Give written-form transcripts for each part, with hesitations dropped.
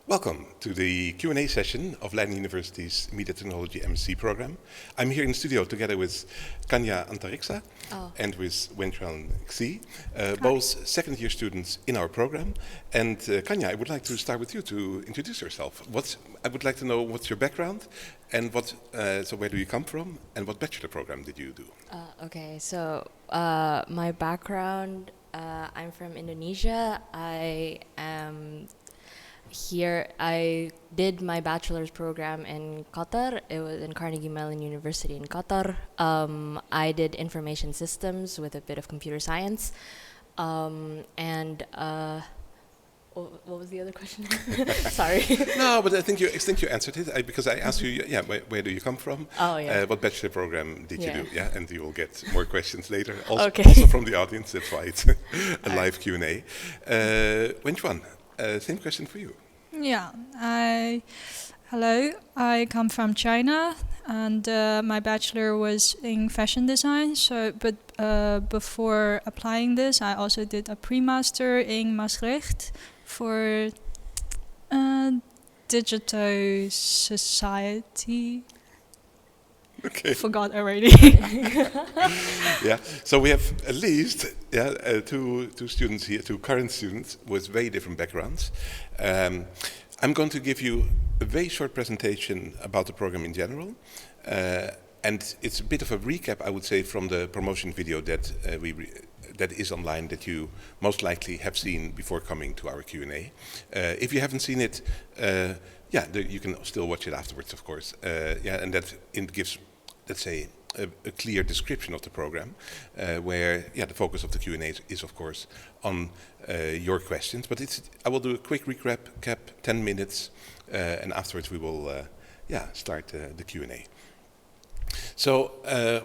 Welcome to the Q&A session of Leiden University's Media Technology MSc program. I'm here in the studio together with Kanya Antarixa and with Wenchuan Xi, both second year students in our program. And Kanya, I would like to start with you to introduce yourself. I would like to know what's your background and so where do you come from and what bachelor program did you do? My background, I'm from Indonesia. I did my bachelor's program in Qatar. It was in Carnegie Mellon University in Qatar. I did information systems with a bit of computer science. What was the other question? Sorry. No, but I think you answered it because I asked you, where do you come from? Oh, yeah. What bachelor program did you do? Yeah, and you will get more questions later. Okay. Also from the audience, that's why it's a live Q&A. Wenchuan, same question for you. Yeah, hello, I come from China and my bachelor was in fashion design. But before applying this, I also did a pre-master in Maastricht for digital society. Okay. Forgot already. Yeah, so we have at least two students here, two current students with very different backgrounds. I'm going to give you a very short presentation about the program in general. And it's a bit of a recap, I would say, from the promotion video that that is online that you most likely have seen before coming to our Q&A. If you haven't seen it, you can still watch it afterwards, of course. And that gives, let's say, a clear description of the program, where the focus of the Q&A is, of course, on your questions. But I will do a quick recap, 10 minutes, and afterwards we will start the Q&A. So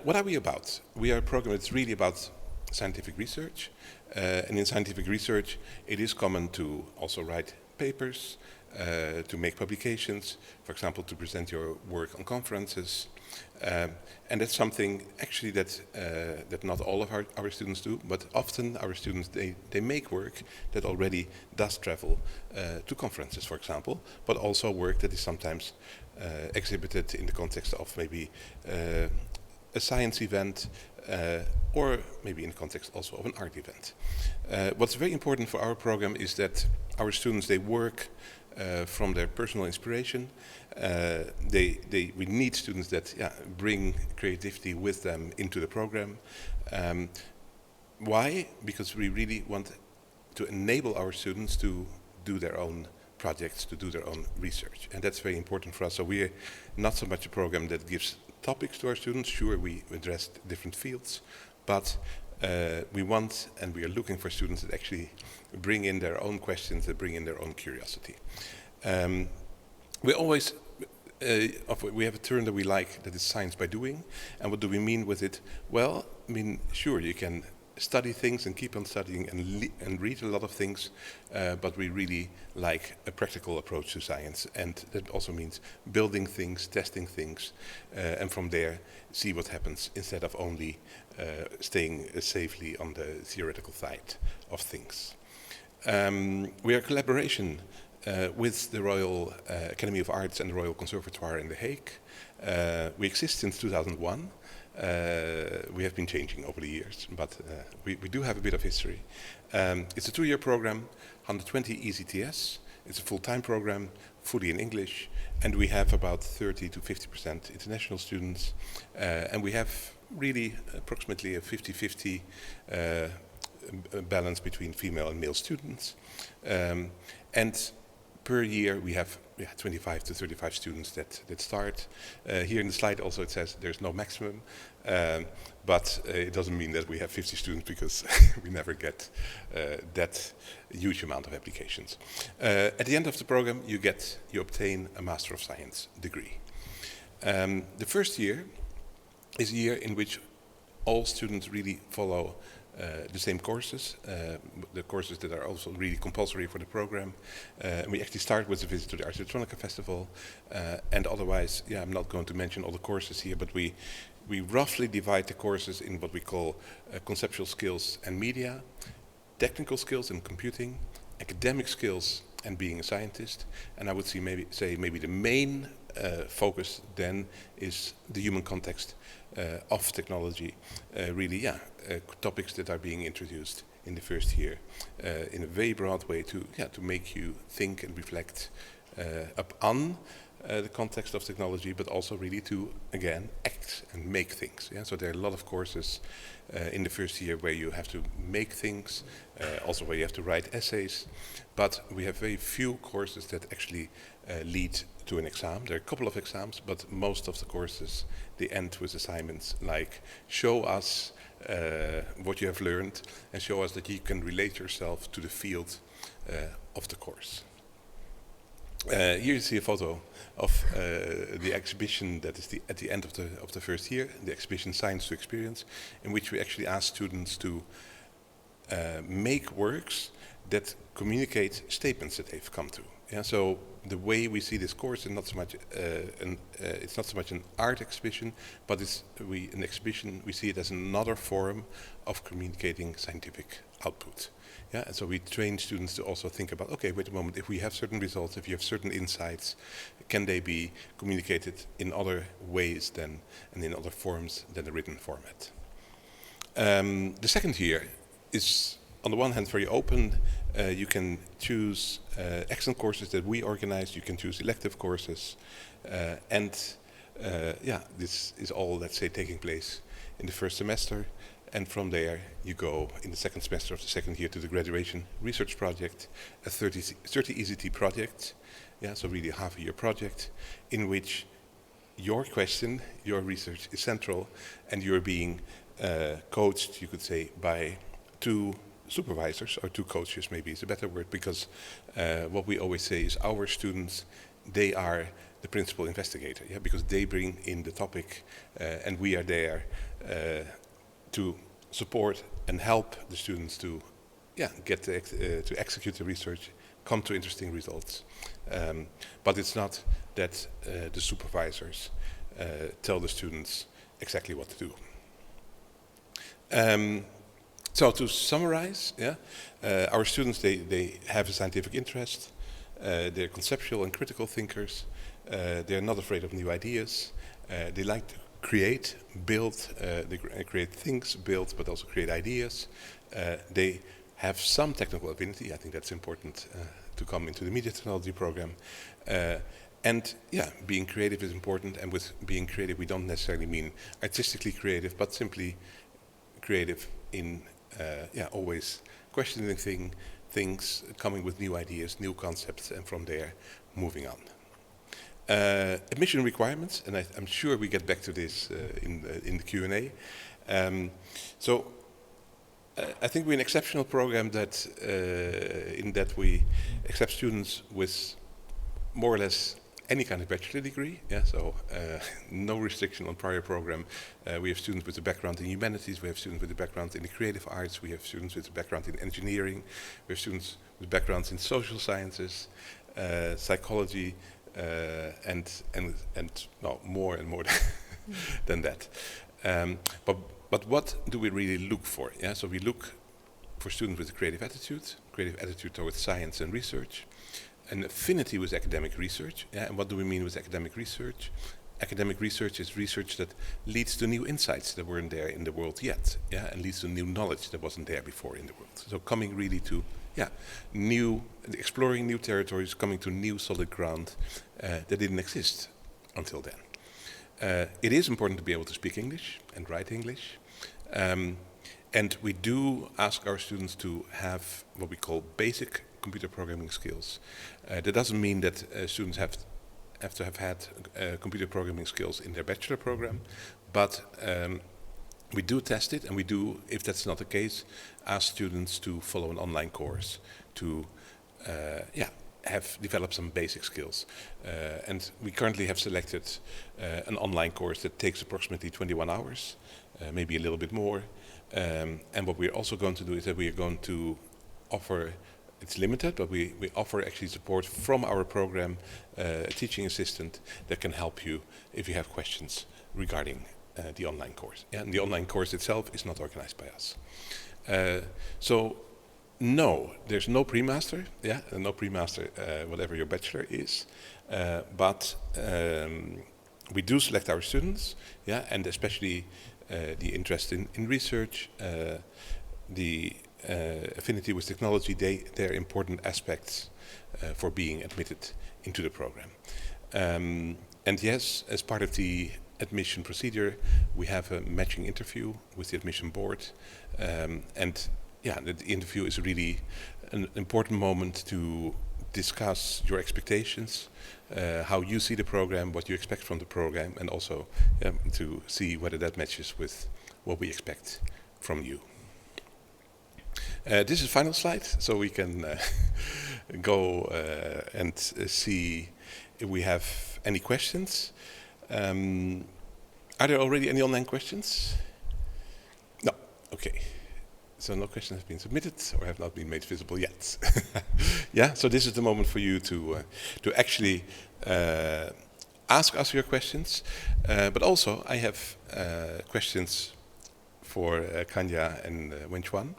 what are we about? We are a program that's really about scientific research. And in scientific research, it is common to also write papers, to make publications, for example, to present your work on conferences. And that's something actually that not all of our students do, but often our students, they make work that already does travel to conferences, for example, but also work that is sometimes exhibited in the context of maybe a science event, or maybe in the context also of an art event. What's very important for our program is that our students, they work from their personal inspiration. We need students that bring creativity with them into the program. Why? Because we really want to enable our students to do their own projects, to do their own research. And that's very important for us. So we're not so much a program that gives topics to our students. Sure, we address different fields, but we want and we are looking for students that actually bring in their own questions, that bring in their own curiosity. We have a term that we like, that is science by doing. And what do we mean with it? Well, I mean, sure, you can study things and keep on studying and read a lot of things, but we really like a practical approach to science. And that also means building things, testing things, and from there see what happens instead of only staying safely on the theoretical side of things. We are a collaboration with the Royal Academy of Arts and the Royal Conservatoire in The Hague. We exist since 2001. We have been changing over the years, but we do have a bit of history. It's a 2-year program, 120 ECTS. It's a full-time program, fully in English, and we have about 30 to 50% international students. And we have really approximately a 50-50 balance between female and male students. And per year we have 25 to 35 students that start. Here in the slide also it says there's no maximum, but it doesn't mean that we have 50 students because we never get that huge amount of applications. At the end of the program you obtain a Master of Science degree. The first year is a year in which all students really follow the same courses, the courses that are also really compulsory for the program. We actually start with a visit to the Ars Electronica Festival, and otherwise, I'm not going to mention all the courses here, but we roughly divide the courses in what we call conceptual skills and media, technical skills and computing, academic skills and being a scientist. And I would say maybe the main focus then is the human context of technology. Topics that are being introduced in the first year in a very broad way to make you think and reflect upon the context of technology, but also really to, again, act and make things. Yeah? So there are a lot of courses in the first year where you have to make things, also where you have to write essays, but we have very few courses that actually lead to an exam. There are a couple of exams, but most of the courses, they end with assignments like show us what you have learned and show us that you can relate yourself to the field of the course. Here you see a photo of the exhibition that is at the end of the first year, the exhibition Science to Experience, in which we actually ask students to make works that communicate statements that they've come to. Yeah, so the way we see this course is not so much it's not so much an art exhibition, but an exhibition. We see it as another form of communicating scientific output. Yeah, and so we train students to also think about, okay, wait a moment, if we have certain results, if you have certain insights, can they be communicated in other ways and in other forms than the written format? The second year is, on the one hand, very open. You can choose excellent courses that we organize. You can choose elective courses. This is all, let's say, taking place in the first semester. And from there, you go in the second semester of the second year to the graduation research project, a 30 ECT project. Yeah, so really a half-a-year project in which your question, your research is central, and you're being coached, you could say, by two supervisors, or two coaches maybe is a better word, because what we always say is our students, they are the principal investigator, yeah, because they bring in the topic and we are there to support and help the students to get to execute the research, come to interesting results. But it's not that the supervisors tell the students exactly what to do. So to summarize, our students, they have a scientific interest, they're conceptual and critical thinkers, they're not afraid of new ideas, they like to create, build, they create things, build, but also create ideas. They have some technical affinity. I think that's important to come into the media technology program. And being creative is important. And with being creative, we don't necessarily mean artistically creative, but simply creative in always questioning things, coming with new ideas, new concepts, and from there moving on. Admission requirements, and I'm sure we get back to this in the Q&A. I think we're an exceptional program that in that we accept students with more or less any kind of bachelor degree. Yeah, so no restriction on prior program. We have students with a background in humanities. We have students with a background in the creative arts. We have students with a background in engineering. We have students with backgrounds in social sciences, psychology. And more and more than that. But what do we really look for? Yeah, so we look for students with a creative attitude towards science and research, an affinity with academic research. Yeah, and what do we mean with academic research? Academic research is research that leads to new insights that weren't there in the world yet, and leads to new knowledge that wasn't there before in the world. So coming really to exploring new territories, coming to new solid ground that didn't exist until then. It is important to be able to speak English and write English. And we do ask our students to have what we call basic computer programming skills. That doesn't mean that students have to have had computer programming skills in their bachelor program, but we do test it, and we do, if that's not the case, ask students to follow an online course to have developed some basic skills. And we currently have selected an online course that takes approximately 21 hours, maybe a little bit more. And what we're also going to do is that we are going to offer, it's limited, but we offer actually support from our program, a teaching assistant that can help you if you have questions regarding the online course. And the online course itself is not organized by us. So No, there's no pre-master, no pre-master, whatever your bachelor is, but we do select our students, and especially the interest in research, the affinity with technology, they're important aspects for being admitted into the program. And yes, as part of the admission procedure, we have a matching interview with the admission board, and the interview is really an important moment to discuss your expectations, how you see the program, what you expect from the program, and also to see whether that matches with what we expect from you. This is the final slide, so we can go and see if we have any questions. Are there already any online questions? No. Okay. So no questions have been submitted or have not been made visible yet. So this is the moment for you to actually ask us your questions. But also I have questions for Kanya and Wenchuan.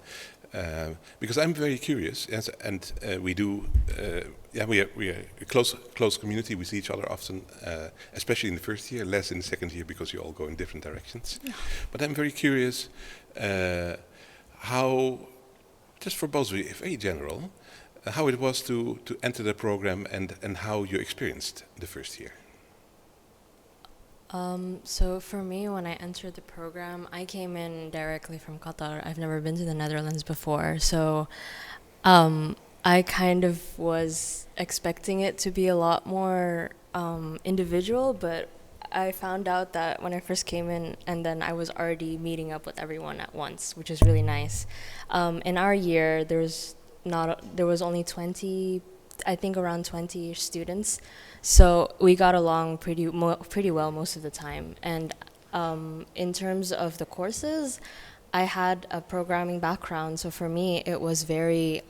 Because I'm very curious, and we do. We are a close community. We see each other often, especially in the first year, less in the second year because you all go in different directions. Yeah. But I'm very curious how, just for both of you, very general, how it was to enter the program and how you experienced the first year. So for me, when I entered the program, I came in directly from Qatar. I've never been to the Netherlands before, so I kind of was expecting it to be a lot more individual, but I found out that when I first came in, and then I was already meeting up with everyone at once, which is really nice. In our year, there was only 20, I think around 20 students. So we got along pretty well most of the time. And in terms of the courses, I had a programming background, so for me it was very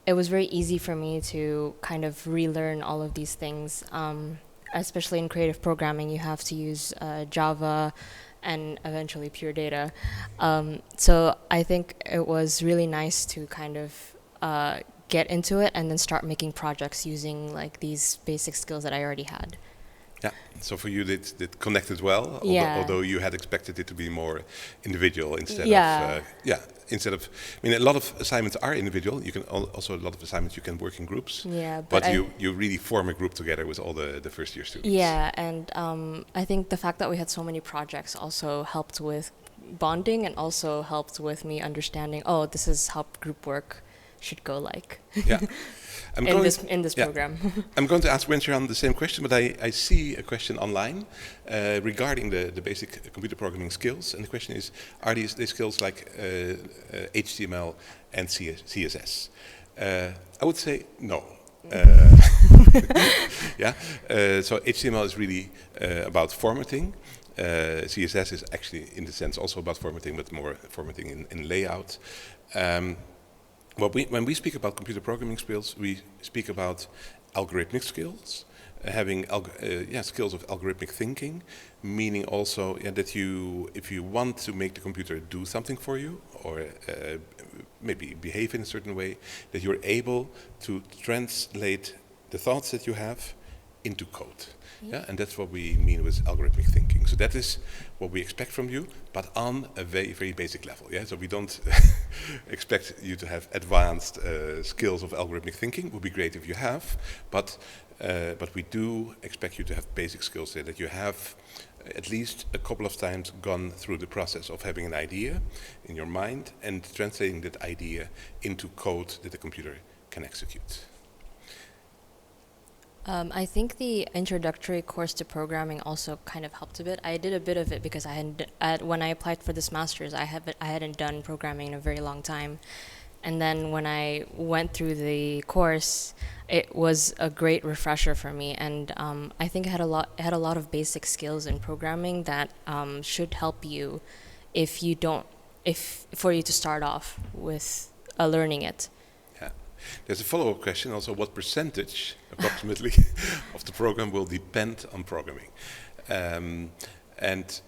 easy for me to kind of relearn all of these things. Especially in creative programming, you have to use Java and eventually pure data. So I think it was really nice to kind of get into it and then start making projects using like these basic skills that I already had. Yeah, so for you it connected well, although you had expected it to be more individual instead of, I mean, a lot of assignments are individual. You can also, a lot of assignments you can work in groups. Yeah, but you really form a group together with all the first year students. Yeah, and I think the fact that we had so many projects also helped with bonding and also helped with me understanding, this is how group work should go like. Yeah. in this program. I'm going to ask Wenchuan the same question, but I see a question online regarding the basic computer programming skills, and the question is, are these skills like HTML and CSS? I would say no. So HTML is really about formatting. CSS is actually, in the sense, also about formatting, but more formatting in layout. When we speak about computer programming skills, we speak about algorithmic skills, having skills of algorithmic thinking, meaning also that if you want to make the computer do something for you, or maybe behave in a certain way, that you're able to translate the thoughts that you have into code. Yeah, and that's what we mean with algorithmic thinking. So that is what we expect from you, but on a very, very basic level. Yeah, so we don't expect you to have advanced skills of algorithmic thinking. It would be great if you have, but we do expect you to have basic skills there, that you have at least a couple of times gone through the process of having an idea in your mind and translating that idea into code that the computer can execute. I think the introductory course to programming also kind of helped a bit. I did a bit of it because when I applied for this master's, I hadn't done programming in a very long time. And then when I went through the course, it was a great refresher for me. And I think it had a lot of basic skills in programming that should help you for you to start off with learning it. There's a follow-up question also, what percentage approximately of the program will depend on programming? And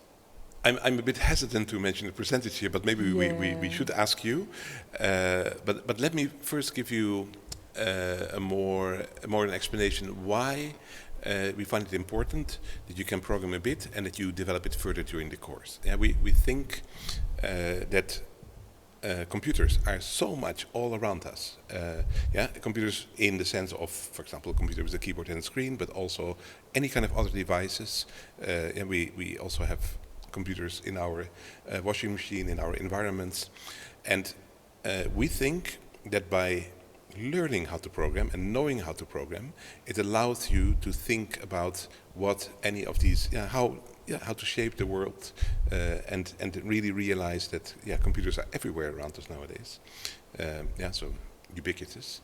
I'm a bit hesitant to mention the percentage here, but maybe we should ask you. But let me first give you a more an explanation why we find it important that you can program a bit and that you develop it further during the course. Yeah, we think that computers are so much all around us. Computers in the sense of, for example, a computer with a keyboard and a screen, but also any kind of other devices. And we also have computers in our washing machine, in our environments. And we think that by learning how to program and knowing how to program, it allows you to think about what any of these, how to shape the world, and really realize that computers are everywhere around us nowadays. So ubiquitous,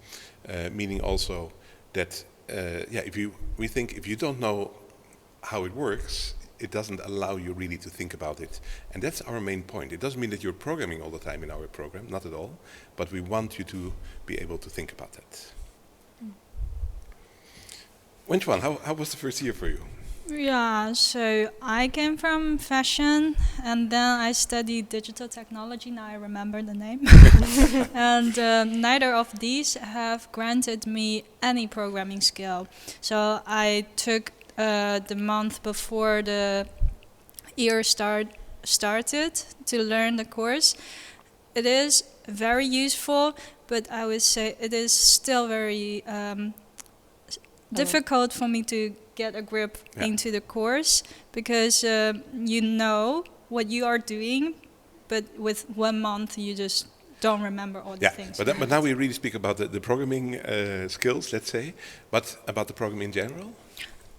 meaning also that if you don't know how it works, it doesn't allow you really to think about it. And that's our main point. It doesn't mean that you're programming all the time in our program, not at all, but we want you to be able to think about that. Wenchuan, how was the first year for you? Yeah, so I came from fashion and then I studied digital technology. Now I remember the name. And neither of these have granted me any programming skill. So I took the month before the year started to learn the course. It is very useful, but I would say it is still very difficult for me to get a grip into the course, because you know what you are doing, but with 1 month you just don't remember all the things. But now we really speak about the programming skills, let's say, but about the program in general?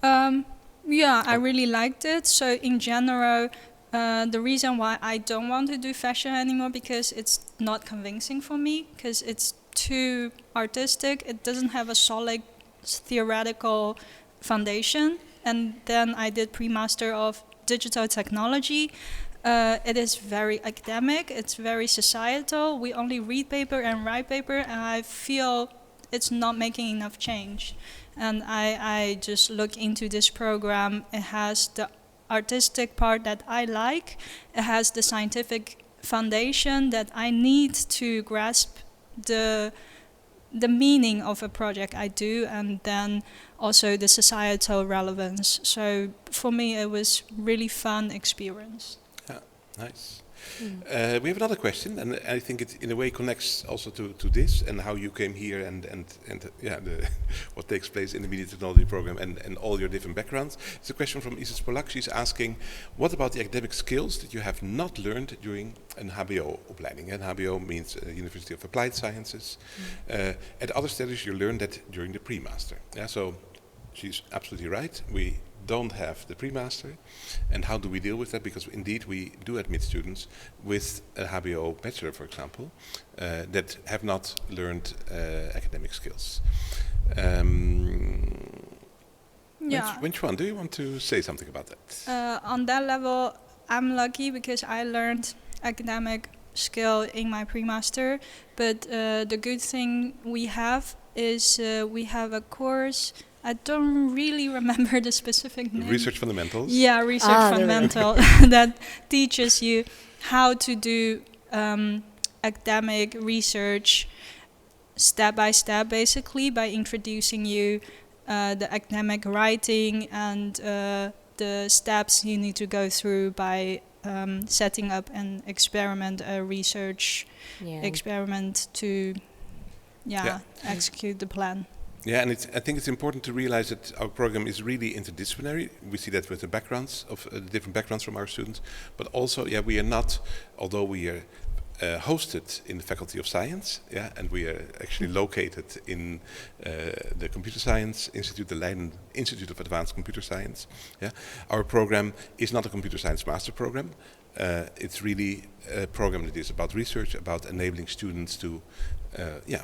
I really liked it. So in general, the reason why I don't want to do fashion anymore, because it's not convincing for me, because it's too artistic. It doesn't have a solid theoretical foundation. And then I did pre-master of digital technology. It is very academic. It's very societal. We only read paper and write paper, and I feel it's not making enough change. And I just look into this program. It has the artistic part that I like. It has the scientific foundation that I need to grasp the meaning of a project I do, and then also the societal relevance. So for me, it was really fun experience. Yeah, nice. We have another question, and I think it in a way connects also to this and how you came here and what takes place in the media technology program and all your different backgrounds. It's a question from Isis Polak. She's asking, what about the academic skills that you have not learned during an HBO-opleiding? And HBO means University of Applied Sciences. At other studies you learn that during the pre-master. So she's absolutely right. We don't have the pre-master. And how do we deal with that? Because indeed we do admit students with a HBO bachelor, for example, that have not learned academic skills. Which one? Do you want to say something about that? On that level, I'm lucky because I learned academic skill in my pre-master. But the good thing we have is we have a course. I don't really remember the specific name. Research fundamentals. Yeah, research fundamental that teaches you how to do academic research step by step, basically, by introducing you the academic writing and the steps you need to go through by setting up an experiment, a research experiment to execute the plan. Yeah, and I think it's important to realize that our program is really interdisciplinary. We see that with the backgrounds of the different backgrounds from our students, but also, we are not, although we are hosted in the Faculty of Science, and we are actually located in the Computer Science Institute, the Leiden Institute of Advanced Computer Science. Our program is not a computer science master program. It's really a program that is about research, about enabling students to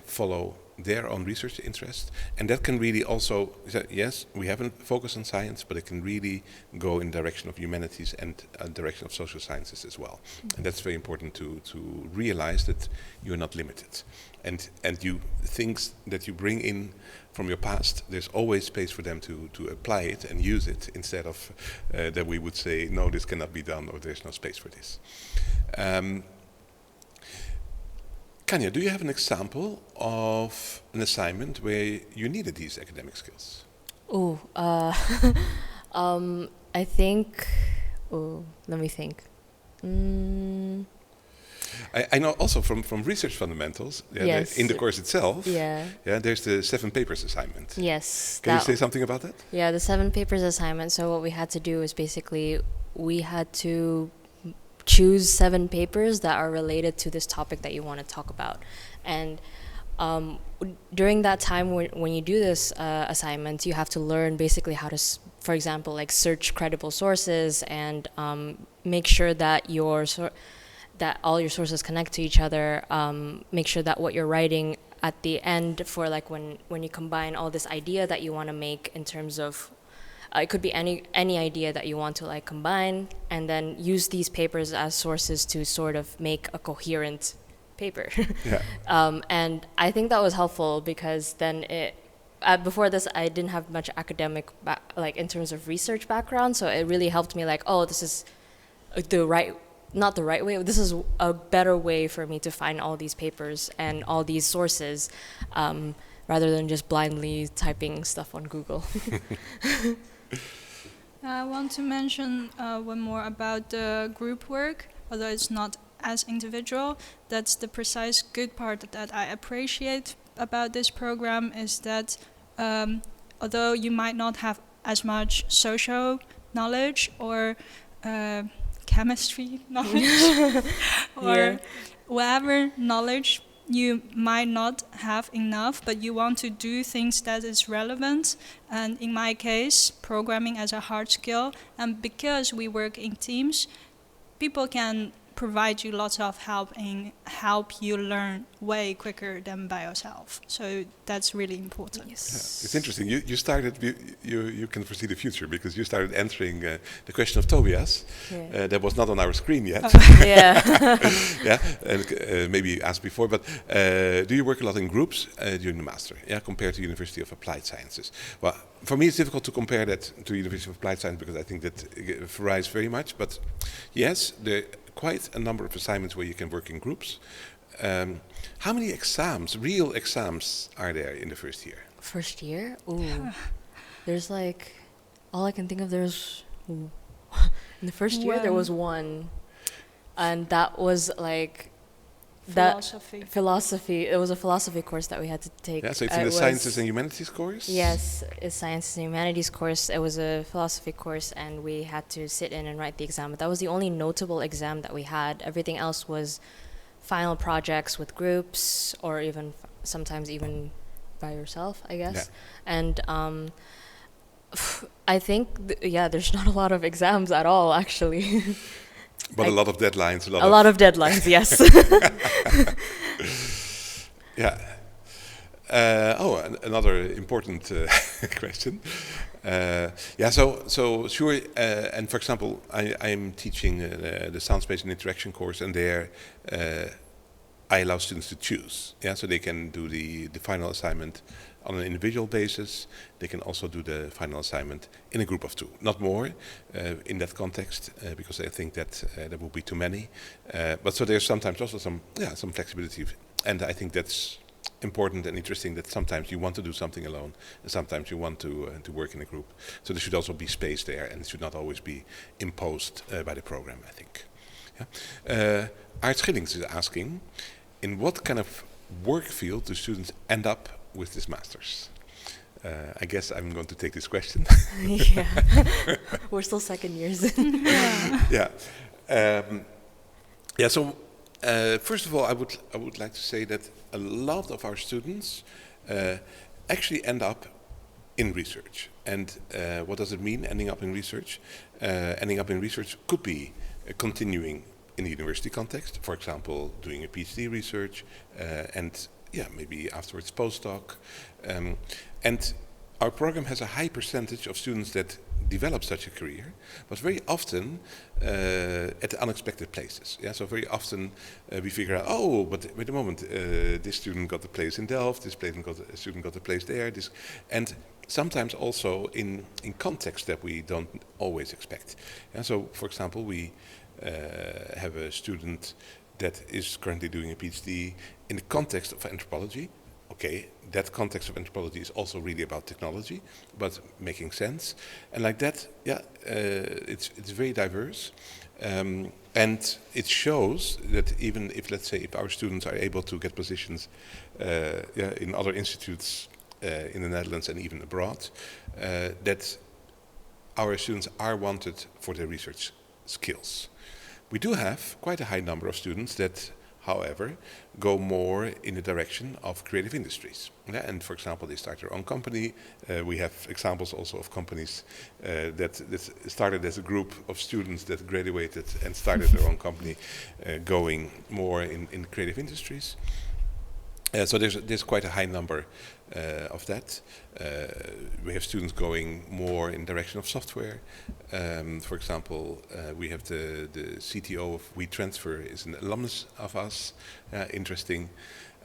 follow their own research interest, and that can really also, yes, we have a focus on science, but it can really go in the direction of humanities and direction of social sciences as well. And that's very important to realize that you're not limited. And you things that you bring in from your past, there's always space for them to apply it and use it, instead of that we would say, no, this cannot be done, or there's no space for this. Kanya, do you have an example of an assignment where you needed these academic skills? Oh, I think. Oh, let me think. I know also from research fundamentals, Yes. in the course itself, Yeah. there's the 7 papers assignment. Yes. Can you say something about that? Yeah, the 7 papers assignment. So what we had to do is basically we had to choose 7 papers that are related to this topic that you want to talk about. And during that time when you do this assignment, you have to learn basically how to, for example, like search credible sources and make sure that that all your sources connect to each other. Make sure that what you're writing at the end, for like when you combine all this idea that you want to make in terms of it could be any idea that you want to like combine, and then use these papers as sources to sort of make a coherent paper. Yeah. And I think that was helpful because then before this I didn't have much academic like in terms of research background, so it really helped me like, oh, this is not the right way, this is a better way for me to find all these papers and all these sources, rather than just blindly typing stuff on Google. I want to mention one more about the group work, although it's not as individual. That's the precise good part that I appreciate about this program, is that although you might not have as much social knowledge or chemistry knowledge or whatever knowledge you might not have enough, but you want to do things that is relevant. And in my case, programming as a hard skill, and because we work in teams, people can provide you lots of help and help you learn way quicker than by yourself. So that's really important. Yeah, it's interesting. You started. You can foresee the future, because you started answering the question of Tobias. That was not on our screen yet. Yeah. Yeah, and maybe asked before, but do you work a lot in groups during the master? Yeah, compared to University of Applied Sciences. Well, for me, it's difficult to compare that to University of Applied Science, because I think that it varies very much. But yes, there are quite a number of assignments where you can work in groups. How many exams, real exams, are there in the first year? First year? Ooh. There's like, all I can think of, there's, in the first year there was one. And that was like, philosophy. It was a philosophy course that we had to take. Yeah, so it's in the Sciences and Humanities course? Yes, it's Sciences and Humanities course. It was a philosophy course, and we had to sit in and write the exam. But that was the only notable exam that we had. Everything else was final projects with groups, or even sometimes even by yourself, I guess. Yeah. And I think, there's not a lot of exams at all, actually. But a lot of deadlines. A lot of deadlines, yes. Yeah. Another important question. So sure. And for example, I'm teaching the sound, space, and interaction course, and there I allow students to choose. Yeah, so they can do the final assignment on an individual basis. They can also do the final assignment in a group of 2, not more in that context, because I think that there will be too many. But so there's sometimes also some flexibility, and I think that's important and interesting, that sometimes you want to do something alone, and sometimes you want to work in a group. So there should also be space there, and it should not always be imposed by the program, I think. Yeah. Art Schillings is asking, in what kind of work field do students end up with this master's? I guess I'm going to take this question. Yeah, we're still second years. Yeah. So first of all, I would like to say that a lot of our students actually end up in research. And what does it mean, ending up in research? Ending up in research could be continuing in the university context, for example, doing a PhD research, and maybe afterwards postdoc. And our program has a high percentage of students that develop such a career, but very often at the unexpected places. Yeah, so very often we figure out, oh, but wait a moment, this student got a place in Delft, this student got a place there, and sometimes also in context that we don't always expect. Yeah, so, for example, we have a student that is currently doing a PhD in the context of anthropology. Okay, that context of anthropology is also really about technology, but making sense. And like that, it's very diverse. And it shows that even if, let's say, if our students are able to get positions in other institutes in the Netherlands and even abroad, that our students are wanted for their research skills. We do have quite a high number of students that, however, go more in the direction of creative industries. Yeah, and for example, they start their own company. We have examples also of companies that started as a group of students that graduated and started their own company, going more in creative industries. So there's quite a high number of that. We have students going more in direction of software. For example, we have the CTO of WeTransfer is an alumnus of us. Interesting.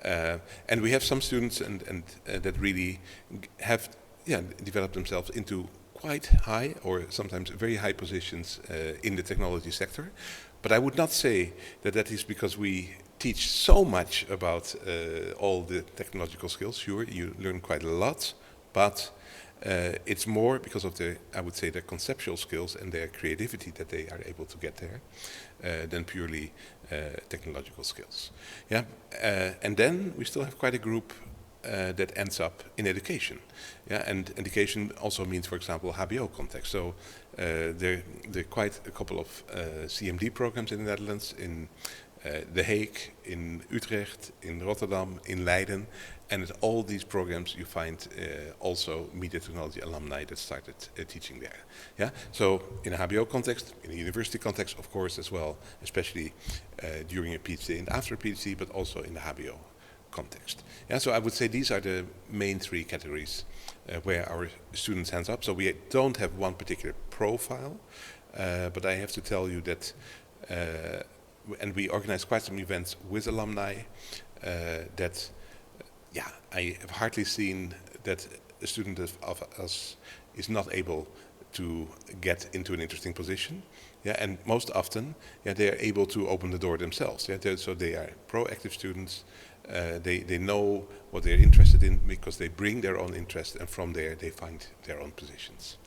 And we have some students and that really have developed themselves into quite high or sometimes very high positions in the technology sector. But I would not say that is because we teach so much about all the technological skills. Sure, you learn quite a lot, but it's more because of their conceptual skills and their creativity that they are able to get there than purely technological skills. Yeah, and then we still have quite a group that ends up in education. Yeah, and education also means, for example, HBO context. So there are quite a couple of CMD programs in the Netherlands, in The Hague, in Utrecht, in Rotterdam, in Leiden, and at all these programs you find also media technology alumni that started teaching there. Yeah, so in a HBO context, in a university context, of course, as well, especially during a PhD and after a PhD, but also in the HBO context. Yeah, so I would say these are the main three categories where our students hands up. So we don't have one particular profile, but I have to tell you that. And we organize quite some events with alumni that, I have hardly seen that a student of us is not able to get into an interesting position. Yeah, and most often, they are able to open the door themselves. Yeah, so they are proactive students. They know what they're interested in because they bring their own interest, and from there they find their own positions.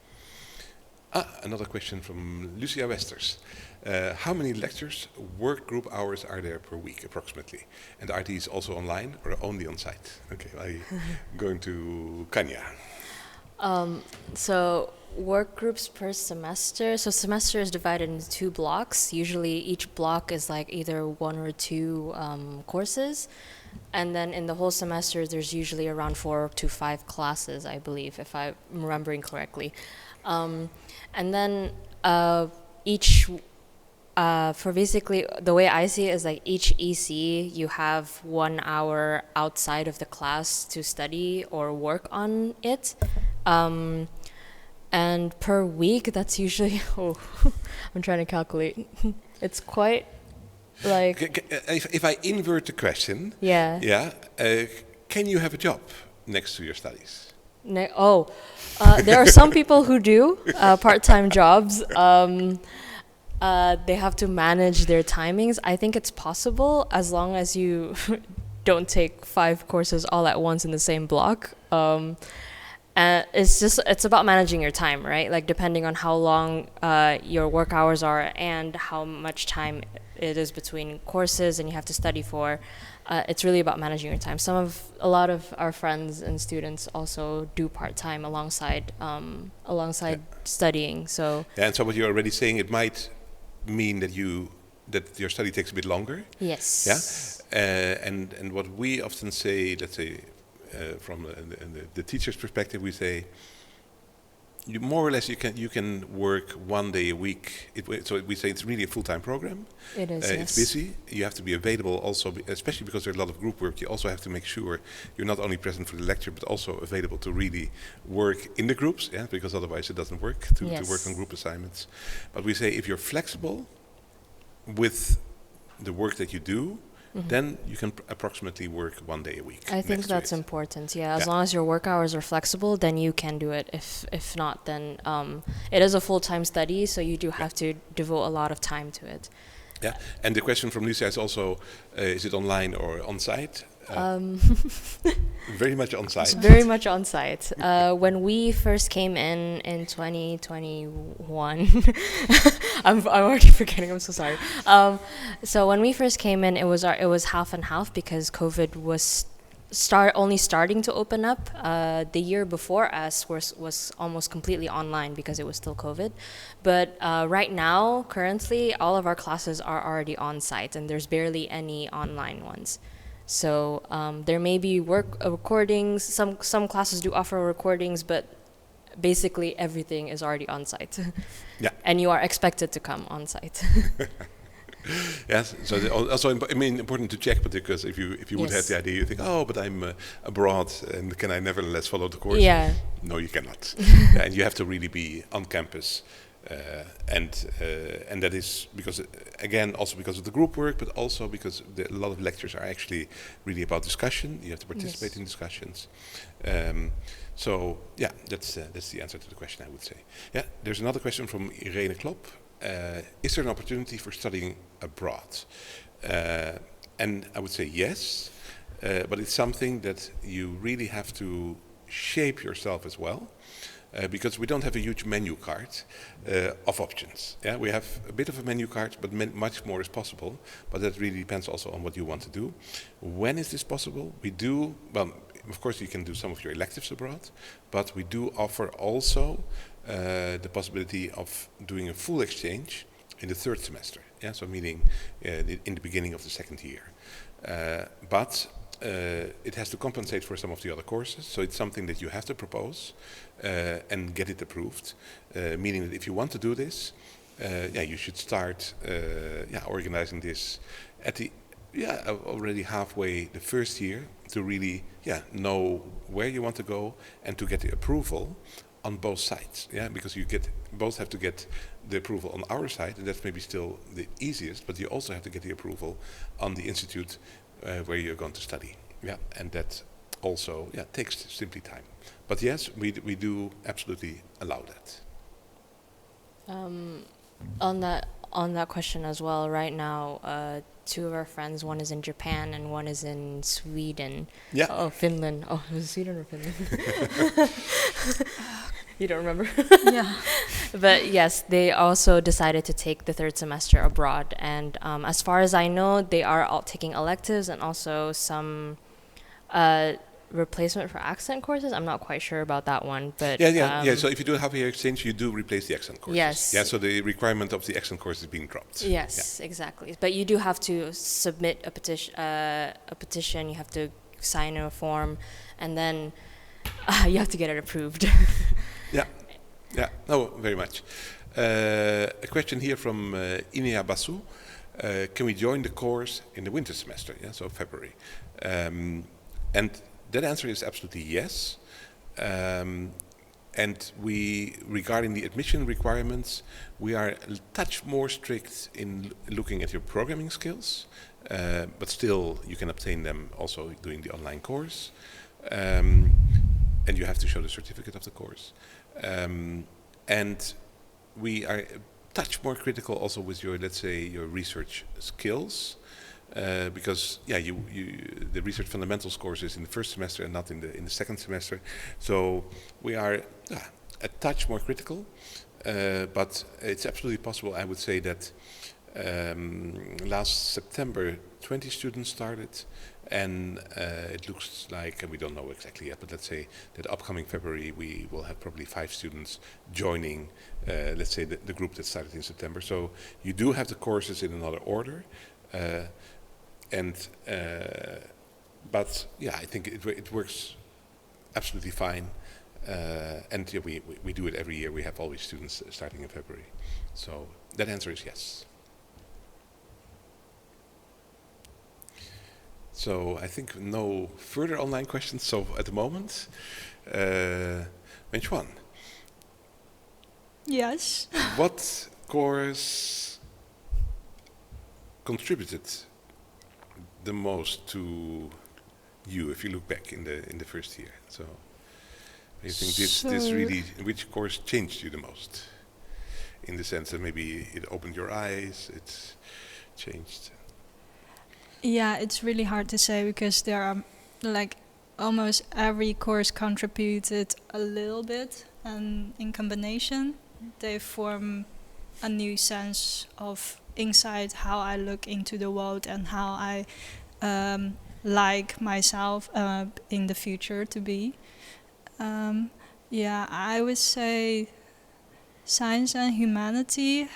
Another question from Lucia Westers. How many lectures, work group hours are there per week, approximately? And are these also online or only on site? Okay, I'm going to Kanya. So work groups per semester. So semester is divided into 2 blocks. Usually each block is like either 1 or 2 courses. And then in the whole semester, there's usually around 4 to 5 classes, I believe, if I'm remembering correctly. And then for basically, the way I see it is like each EC, you have 1 hour outside of the class to study or work on it. And per week, that's usually, I'm trying to calculate. It's quite like... If I invert the question, can you have a job next to your studies? There are some people who do part-time jobs. They have to manage their timings. I think it's possible as long as you don't take 5 courses all at once in the same block. And it's about managing your time, right? Like depending on how long your work hours are and how much time it is between courses and you have to study for. It's really about managing your time. A lot of our friends and students also do part-time alongside studying. So and so what you're already saying, it might mean that your study takes a bit longer. Yes. Yeah. And what we often say, let's say, from the teacher's perspective, we say, you more or less you can work 1 day a week. So we say it's really a full-time program. It is. Yes. It's busy. You have to be available also, especially because there's a lot of group work. You also have to make sure you're not only present for the lecture, but also available to really work in the groups. Yeah, because otherwise it doesn't work to work on group assignments. But we say if you're flexible with the work that you do, then you can approximately work 1 day a week. I think that's important. Yeah, as long as your work hours are flexible, then you can do it. If not, then it is a full-time study, so you do have to devote a lot of time to it. Yeah, and the question from Lisa is also, is it online or on-site? Very much on-site. It's very much on-site. When we first came in 2021, I'm already forgetting. I'm so sorry. So when we first came in, it was half and half because COVID was only starting to open up. The year before us was almost completely online because it was still COVID. But right now, currently, all of our classes are already on-site, and there's barely any online ones. So there may be recordings. Some classes do offer recordings, but basically everything is already on site. Yeah. And you are expected to come on site. Yes. So also, important to check, because if you would have the idea, you think, oh, but I'm abroad, and can I nevertheless follow the course? Yeah. No, you cannot. Yeah, and you have to really be on campus. And that is because, again, also because of the group work, but also because a lot of lectures are actually really about discussion. You have to participate in discussions. So yeah, that's the answer to the question, I would say. Yeah, there's another question from Irene Klopp. Is there an opportunity for studying abroad? And I would say yes, but it's something that you really have to shape yourself as well. Because we don't have a huge menu card of options. Yeah, we have a bit of a menu card, but much more is possible. But that really depends also on what you want to do. When is this possible? We do, well, of course you can do some of your electives abroad, but we do offer also the possibility of doing a full exchange in the 3rd semester. Yeah, so meaning in the beginning of the 2nd year. But it has to compensate for some of the other courses, so it's something that you have to propose and get it approved, meaning that if you want to do this, you should start organizing this at the already halfway the 1st year to really know where you want to go and to get the approval on both sides. Yeah, because you both have to get the approval on our side, and that's maybe still the easiest, but you also have to get the approval on the institute where you're going to study. Yeah, and that also takes simply time. But yes, we do absolutely allow that. On that question as well, right now, 2 of our friends, one is in Japan and one is in Sweden. Yeah. Oh, Finland. Oh, was it Sweden or Finland? You don't remember? Yeah. But yes, they also decided to take the 3rd semester abroad. And as far as I know, they are all taking electives and also some replacement for accent courses. I'm not quite sure about that one, but So if you do half a year exchange, you do replace the accent courses. Yes. Yeah. So the requirement of the accent course is being dropped. Yes, exactly. But you do have to submit a petition. You have to sign a form, and then you have to get it approved. Yeah. No, very much. A question here from Inea Basu. Can we join the course in the winter semester? Yeah, so February. And that answer is absolutely yes. And regarding the admission requirements, we are a touch more strict in looking at your programming skills, but still you can obtain them also doing the online course. And you have to show the certificate of the course. And we are a touch more critical also with your, let's say, your research skills. Because the research fundamentals course is in the 1st semester and not in the 2nd semester, so we are a touch more critical, but it's absolutely possible. I would say that last September 20 students started, and it looks like, and we don't know exactly yet, but let's say that upcoming February we will have probably 5 students joining, let's say the group that started in September. So you do have the courses in another order. But I think it works absolutely fine. And yeah, we do it every year. We have all these students starting in February. So that answer is yes. So I think no further online questions. So at the moment, Menchuan, Yes. what course contributed the most to you if you look back in the first year? So you think this really, which course changed you the most? In the sense that maybe it opened your eyes, it changed. Yeah, it's really hard to say because there are like almost every course contributed a little bit, and in combination they form a new sense of insight, how I look into the world and how I like myself in the future to be. Yeah, I would say science and humanity,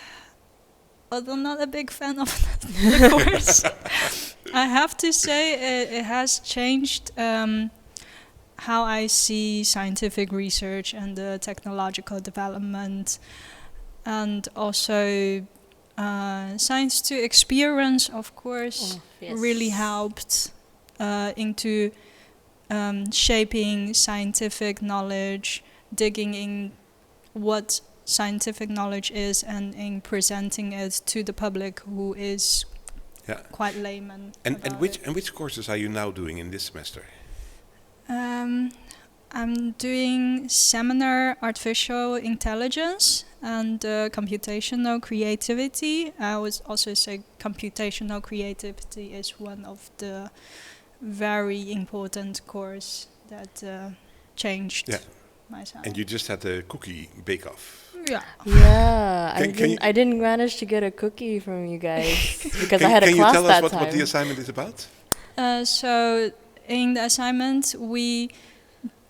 although I'm not a big fan of the course. I have to say it has changed how I see scientific research and the technological development, and also science to experience, of course, really helped into shaping scientific knowledge, digging in what scientific knowledge is, and in presenting it to the public who is quite layman. And which courses are you now doing in this semester? I'm doing seminar artificial intelligence and computational creativity. I would also say computational creativity is one of the very important course that changed myself. And you just had a cookie bake-off. Yeah. Yeah, Can I didn't manage to get a cookie from you guys because I had a class that time. Can you tell us what the assignment is about? So in the assignment, we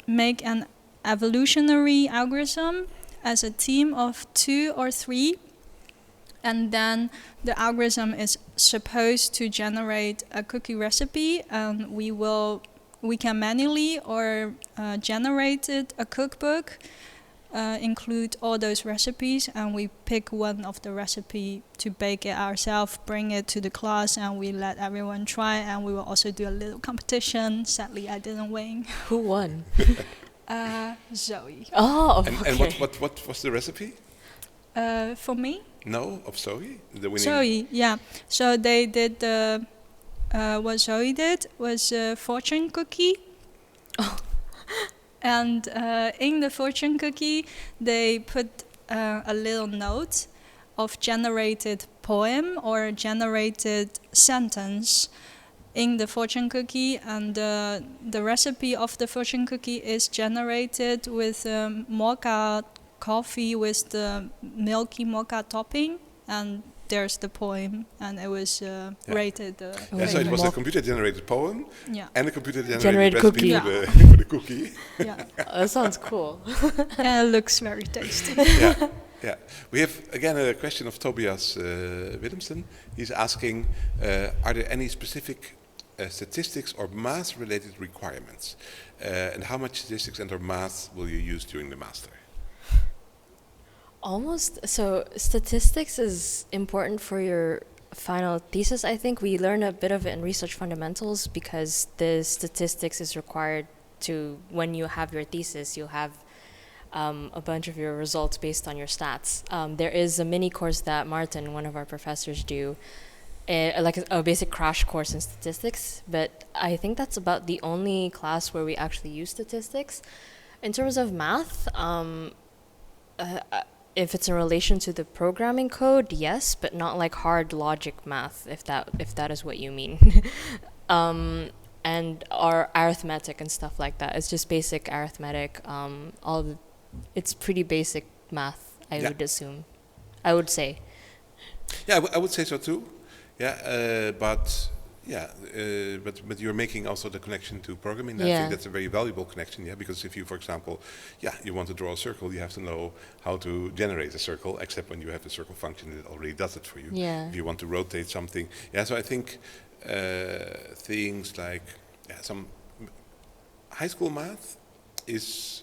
make an evolutionary algorithm as a team of 2 or 3, and then the algorithm is supposed to generate a cookie recipe, and we can manually or generate a cookbook, include all those recipes, and we pick one of the recipe to bake it ourselves, bring it to the class, and we let everyone try, and we will also do a little competition. Sadly, I didn't win. Who won? Zoe. Oh, okay. And what was the recipe? For me? No, of Zoe? The winning. Zoe, yeah. So they did what Zoe did was a fortune cookie. Oh. And in the fortune cookie, they put a little note of generated poem or generated sentence in the fortune cookie, and the recipe of the fortune cookie is generated with mocha coffee with the milky mocha topping, and there's the poem, and it was rated. So it was a computer-generated poem and a computer-generated cookie recipe for the cookie. Yeah, that sounds cool. and it looks very tasty. Yeah. We have again a question of Tobias Willemsen. He's asking, are there any specific statistics or math-related requirements, and how much statistics and/or math will you use during the master? Almost. So statistics is important for your final thesis. I think we learn a bit of it in research fundamentals because the statistics is required to, when you have your thesis, you'll have a bunch of your results based on your stats. There is a mini course that Martin, one of our professors, do, like a basic crash course in statistics, but I think that's about the only class where we actually use statistics. In terms of math, if it's in relation to the programming code, yes, but not like hard logic math, if that is what you mean. And our arithmetic and stuff like that. It's just basic arithmetic. It's pretty basic math, I would assume. I would say. Yeah, I would say so too. Yeah, but you're making also the connection to programming. I think that's a very valuable connection. Yeah, because if you, for example, you want to draw a circle, you have to know how to generate a circle. Except when you have the circle function, it already does it for you. Yeah. If you want to rotate something, so I think things like some high school math is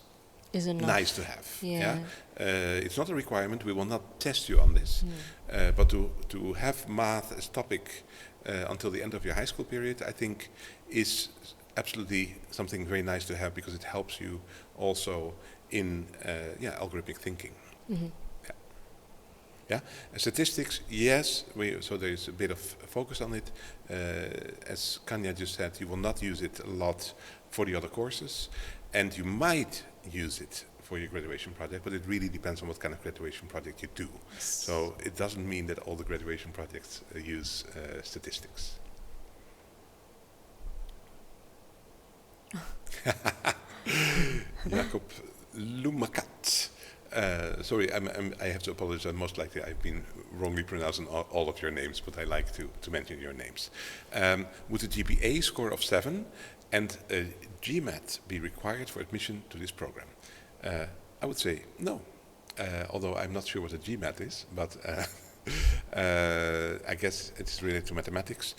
Is enough. nice to have. Yeah. It's not a requirement. We will not test you on this, but to have math as topic until the end of your high school period, I think, is absolutely something very nice to have, because it helps you also in algorithmic thinking. Mm-hmm. Yeah, statistics, yes. So there is a bit of focus on it. As Kanya just said, you will not use it a lot for the other courses, and you might use it for your graduation project, but it really depends on what kind of graduation project you do. So it doesn't mean that all the graduation projects use statistics. Jacob Lumakat. Sorry, I have to apologize. Most likely I've been wrongly pronouncing all of your names, but I like to mention your names. Would a GPA score of 7 and a GMAT be required for admission to this program? I would say no, although I'm not sure what a GMAT is, but I guess it's related to mathematics.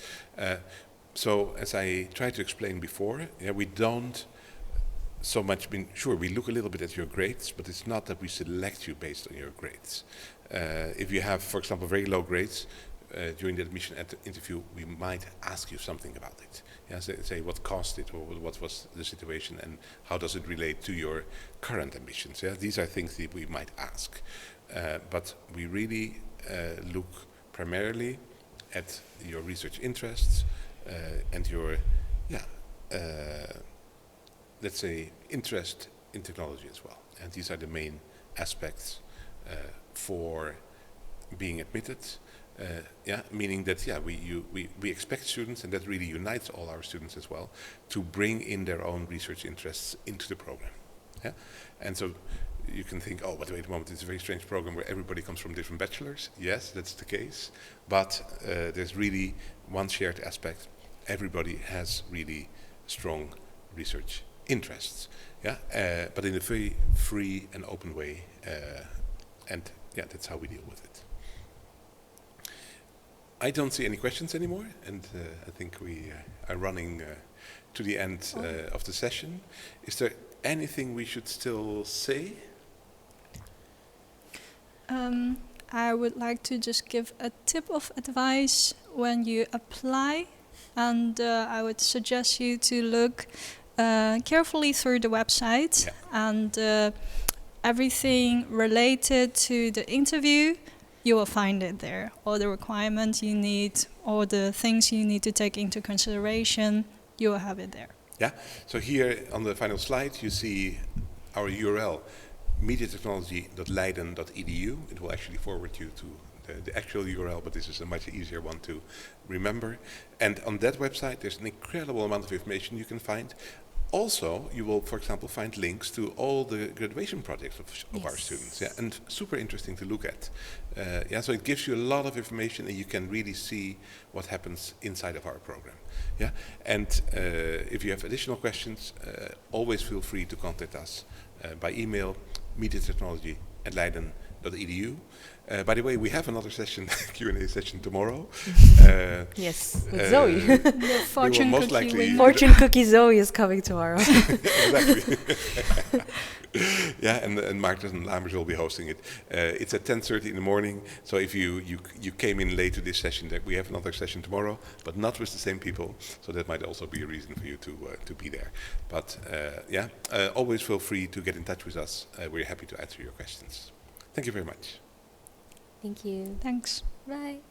So as I tried to explain before, we don't so much we look a little bit at your grades, but it's not that we select you based on your grades. If you have, for example, very low grades, during the admission interview, we might ask you something about it. Yeah, say what caused it, or what was the situation, and how does it relate to your current ambitions. Yeah, these are things that we might ask, but we really look primarily at your research interests and your, let's say, interest in technology as well. And these are the main aspects for being admitted. Meaning that we expect students, and that really unites all our students as well, to bring in their own research interests into the program. Yeah, and so you can think, oh, but wait a moment, it's a very strange program where everybody comes from different bachelors. Yes, that's the case, but there's really one shared aspect. Everybody has really strong research interests. Yeah, but in a very free and open way, and that's how we deal with it. I don't see any questions anymore, and I think we are running to the end of the session. Is there anything we should still say? I would like to just give a tip of advice when you apply, and I would suggest you to look carefully through the website, and everything related to the interview, you will find it there. All the requirements you need, all the things you need to take into consideration, you will have it there. Yeah, so here on the final slide you see our URL, mediatechnology.leiden.edu. It will actually forward you to the actual URL, but this is a much easier one to remember. And on that website there's an incredible amount of information you can find. Also, you will, for example, find links to all the graduation projects of our students, and super interesting to look at. So it gives you a lot of information, and you can really see what happens inside of our program. Yeah, and if you have additional questions, always feel free to contact us by email, mediatechnology@leiden.edu. By the way, we have another session, Q&A session tomorrow. Yes, with Zoe. The fortune cookie winner. Fortune cookie Zoe is coming tomorrow. Exactly. And Maarten and Lamers will be hosting it. It's at 10:30 in the morning. So if you came in late to this session, we have another session tomorrow, but not with the same people. So that might also be a reason for you to be there. But always feel free to get in touch with us. We're happy to answer your questions. Thank you very much. Thank you. Thanks. Bye.